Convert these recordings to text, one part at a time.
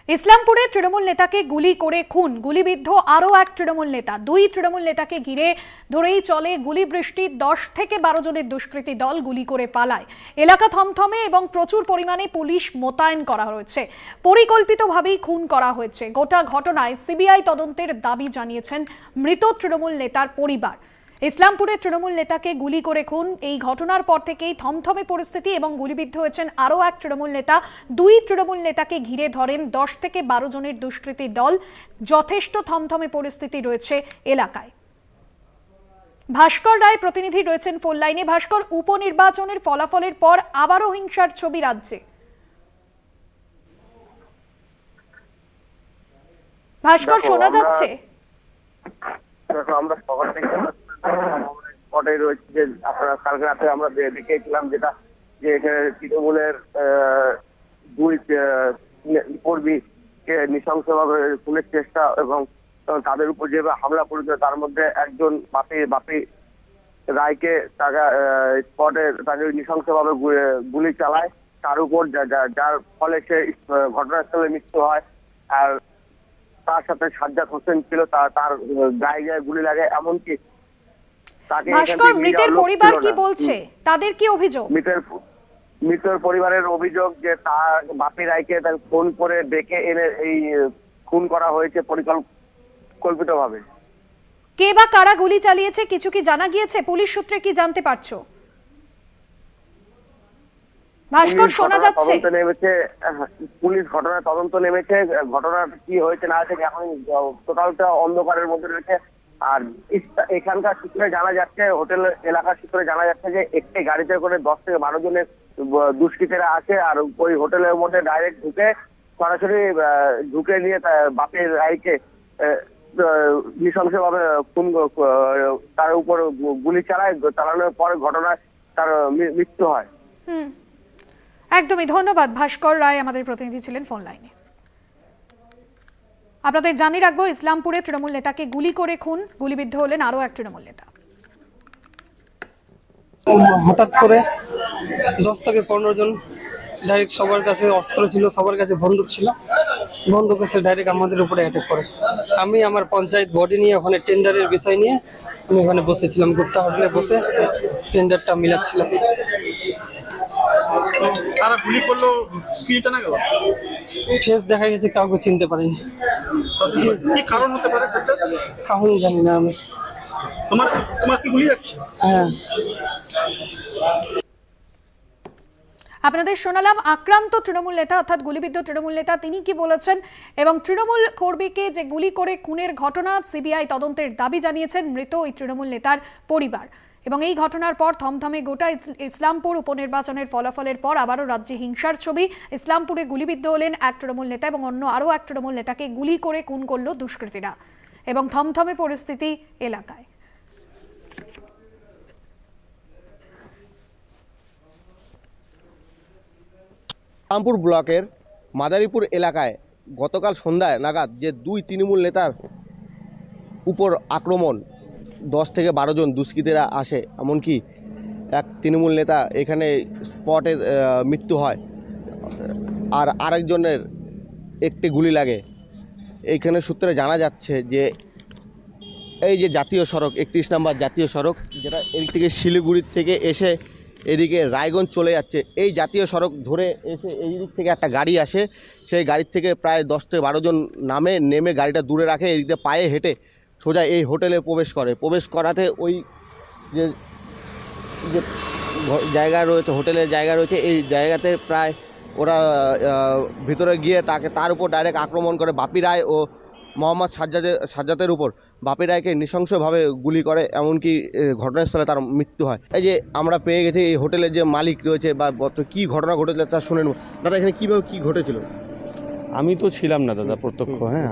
ইসলামপুরে তৃণমূল নেতাকে গুলি করে খুন, গুলিবিদ্ধ আরও এক তৃণমূল নেতা। দুই তৃণমূল নেতাকে ঘিরে ধরেই চলে গুলি বৃষ্টি। 10 থেকে 12 জনের দুষ্কৃতী দল গুলি করে পালায়। এলাকা থমথমে এবং প্রচুর পরিমাণে পুলিশ মোতায়েন করা হয়েছে। পরিকল্পিতভাবেই খুন করা হয়েছে। গোটা ঘটনায় সিবিআই তদন্তের দাবি জানিয়েছেন মৃত তৃণমূল নেতার পরিবার। ইসলামপুরে তৃণমূল নেতাকে গুলি করে খুন, এই ঘটনার পর থেকেই থমথমে পরিস্থিতি এবং গুলিবিদ্ধ হয়েছেন আরও এক তৃণমূল নেতা। দুই তৃণমূল নেতাকে ঘিরে ধরেন 10 থেকে 12 জনের দুষ্কৃতী দল। যথেষ্ট থমথমে পরিস্থিতি রয়েছে এলাকায়। ভাস্কর রায় প্রতিনিধি রয়েছেন ফোন লাইনে। ভাস্কর, উপনির্বাচনের ফলাফলের পর আবারও হিংসার ছবি রাজ্যে। ভাস্কর, শোনা যাচ্ছে? আমরা সকাল থেকে স্পটে রয়েছে যে আপনারা কালকে রাতে আমরা দেখেছিলাম যেটা যে এখানে তৃণমূলের দুই কর্মীকে নৃশংসভাবে খুনের চেষ্টা এবং তাদের উপর যেভাবে হামলা করেছে তার মধ্যে একজন বাপি রায়কে তাকে স্পটে তাকে নৃশংসভাবে গুলি চালায়, তার উপর যার ফলে সে ঘটনাস্থলে মৃত্যু হয়। আর তার সাথে সাজ্জাদ হোসেন ছিল, তার গায়ে গায়ে গুলি লাগে। এমনকি ভাস্কর, মৃতের পরিবার কি বলছে? তাদের কি অভিযোগ? মৃতের পরিবারের অভিযোগ যে তার বাপি রায়কে তার ফোন করে ডেকে এনে এই খুন করা হয়েছে পরিকল্পিতভাবে। কে বা কারা গুলি চালিয়েছে কিছু কি জানা গিয়েছে? পুলিশ সূত্রে কি জানতে পারছো? ভাস্কর, শোনা যাচ্ছে? পুলিশ ঘটনার তদন্ত নেমেছে। ঘটনার কি হয়েছে না হয়েছে এখন টোটালটা অন্ধকারের মধ্যে রয়েছে। আর এখানকার সূত্রে জানা যাচ্ছে, হোটেল এলাকার সূত্রে জানা যাচ্ছে যে একটি গাড়িতে করে 10 থেকে 12 জনের দুষ্কৃতীরা আছে। আর ওই হোটেলের মধ্যে ডাইরেক্ট সরাসরি ঢুকে নিয়ে বাপের রায়কে নৃশংসভাবে খুন, তার উপর গুলি চালানোর পরে ঘটনায় তার মৃত্যু হয়। একদমই। ধন্যবাদ ভাস্কর রায়, আমাদের প্রতিনিধি ছিলেন ফোন লাইনে। আপনাদের জানিয়ে রাখবো, ইসলামপুরে তৃণমূল নেতাকে গুলি করে খুন, গুলিবিদ্ধ হলেন আরও এক তৃণমূল নেতা। হঠাৎ করে 10 থেকে 15 জন ডাইরেক্ট সবার কাছে অস্ত্র ছিল, সবার কাছে বন্দুক ছিল, বন্দুক এসে ডাইরেক্ট আমাদের উপরে অ্যাটাক করে। আমি আমার পঞ্চায়েত বডি নিয়ে ওখানে টেন্ডারের বিষয় নিয়ে আমি ওখানে বসেছিলাম, গুপ্তা হোটেলে বসে টেন্ডারটা মিলাচ্ছিলাম। তারা গুলি করলো কি জানা গেল? ফেস দেখা গেছে, কাউকে চিনতে পারিনি। কি কারণ হতে পারে সেটা কারণ জানি না আমি। তোমার কি গুলি যাচ্ছে? হ্যাঁ। আপনাদের শোনালাম আক্রান্ত তৃণমূল নেতা অর্থাৎ গুলিবিদ্ধ তৃণমূল নেতা তিনি কি বলেছেন, এবং তৃণমূল কর্মীকে যে গুলি করে খুনের ঘটনা সিবিআই তদন্তের দাবি জানিয়েছেন মৃত ওই তৃণমূল নেতার পরিবার। এবং এই ঘটনার পর থমথমে গোটা ইসলামপুর। উপনির্বাচনের ফলাফলের পর আবারও রাজ্যে হিংসার ছবি। ইসলামপুরে গুলিবিদ্ধ হলেন এক তৃণমূল নেতা এবং অন্য আরও এক তৃণমূল নেতাকে গুলি করে খুন করল দুষ্কৃতীরা, এবং থমথমে পরিস্থিতি এলাকায়। ইসলামপুর ব্লকের মাদারীপুর এলাকায় গতকাল সন্ধ্যায় নাগাদ যে দুই তৃণমূল নেতার উপর আক্রমণ, 10 থেকে 12 জন দুষ্কৃতীরা আসে, এমনকি এক তৃণমূল নেতা এখানে স্পটে মৃত্যু হয় আর আরেকজনের একটি গুলি লাগে। এইখানে সূত্রে জানা যাচ্ছে যে এই যে জাতীয় সড়ক 31 নম্বর জাতীয় সড়ক, যেটা এদিক থেকে শিলিগুড়ির থেকে এসে এদিকে রায়গঞ্জ চলে যাচ্ছে, এই জাতীয় সড়ক ধরে এসে এই দিক থেকে একটা গাড়ি আসে। সেই গাড়ির থেকে প্রায় 10 থেকে 12 জন নেমে গাড়িটা দূরে রাখে, এদিকে পায়ে হেঁটে সোজা এই হোটেলে প্রবেশ করাতে ওই যে জায়গা রয়েছে, হোটেলের জায়গা রয়েছে, এই জায়গাতে প্রায় ওরা ভিতরে গিয়ে তার উপর ডাইরেক্ট আক্রমণ করে। বাপি রায় ও মোহাম্মদ সাজ্জাদের উপর বাপি রায়কে নৃশংসভাবে গুলি করে, এমনকি ঘটনাস্থলে তার মৃত্যু হয়। এই যে আমরা পেয়ে গেছি এই হোটেলের যে মালিক রয়েছে বা কী ঘটনা ঘটেছিল তা শুনে নেব। দাদা, এখানে কীভাবে কী ঘটেছিল? আমি তো ছিলাম না দাদা প্রত্যক্ষ। হ্যাঁ,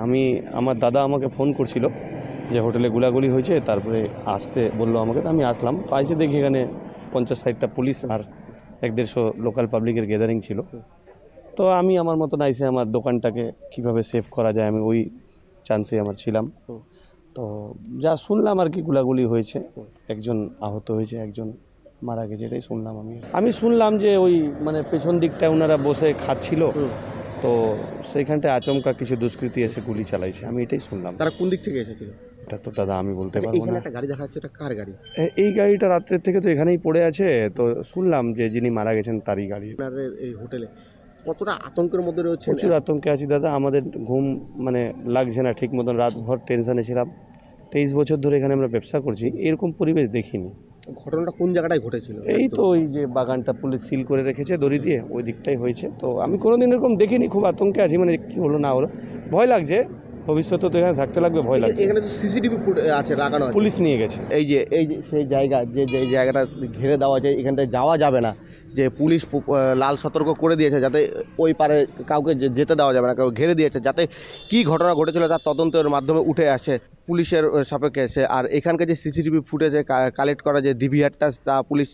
আমার দাদা আমাকে ফোন করছিল যে হোটেলে গুলাগুলি হয়েছে, তারপরে আসতে বললো আমাকে। তো আমি আসলাম, তো এসে দেখি এখানে 50-60টা পুলিশ আর 150 লোকাল পাবলিকের গ্যাদারিং ছিল। তো আমি আমার মতন এসে আমার দোকানটাকে কিভাবে সেভ করা যায় আমি ওই চান্সে আমার ছিলাম। তো যা শুনলাম আর কি, গুলাগুলি হয়েছে, একজন আহত হয়েছে, একজন মারা গেছে, এটাই শুনলাম। আমি শুনলাম যে ওই মানে পেছন দিকটায় ওনারা বসে খাচ্ছিল, তো সেইখানটায় আচমকা কিছু দুষ্কৃতী এসে গুলি চালাইছে, আমি এটাই শুনলাম। তারা কোন দিক থেকে এসেছিল? এটা তো দাদা আমি বলতে পারবো এখানে না। একটা গাড়ি দেখা যাচ্ছে, এটা কার গাড়ি? এই গাড়িটা রাত্রের থেকে তো এখানেই পড়ে আছে, তো শুনলাম যে যিনি মারা গেছেন তারই গাড়ি। আপনাদের এই হোটেলে কতটা আতঙ্কের মধ্যে রয়েছে? প্রচুর আতঙ্কে আছি দাদা, আমাদের ঘুম মানে লাগছে না ঠিক মতন, রাতভর টেনশনে ছিলাম। 23 বছর ধরে এখানে আমরা ব্যবসা করছি, এরকম পরিবেশ দেখিনি। ঘটনাটা কোন জায়গাটায় ঘটেছিল? এই তো ওই যে বাগানটা পুলিশ সিল করে রেখেছে দড়ি দিয়ে, ওই দিকটাই হয়েছে। তো আমি কোনোদিন এরকম দেখিনি, খুব আতঙ্কে আছি, মানে কি হলো না হলো ভয় লাগছে, ভবিষ্যতে তো এখানে থাকতে লাগবে, ভয় লাগছে। এখানে তো সিসিটিভি আছে লাগানো আছে। পুলিশ নিয়ে গেছে। এই যে সেই জায়গা যে জায়গাটা ঘিরে দেওয়া আছে, এখান থেকে যাওয়া যাবে না, যে পুলিশ লাল সতর্ক করে দিয়েছে যাতে ওই পারে কাউকে যেতে দেওয়া যাবে না, কাউকে ঘিরে দিয়েছে যাতে কি ঘটনা ঘটেছিল তার তদন্তের মাধ্যমে উঠে আসে পুলিশের সাপেক্ষে এসে। আর এখানকার যে সিসিটিভি ফুটেজে কালেক্ট করা যে ডিভিআরটা, তা পুলিশ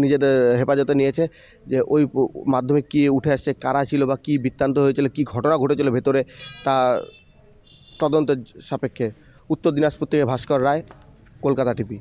নিজেদের হেফাজতে নিয়েছে, যে ওই মাধ্যমে কি উঠে আসছে, কারা ছিল বা কী বৃত্তান্ত হয়েছিল, কী ঘটনা ঘটেছিল ভেতরে, তা তদন্তের সাপেক্ষে। উত্তর দিনাজপুর থেকে ভাস্কর রায়, কলকাতা টিভি।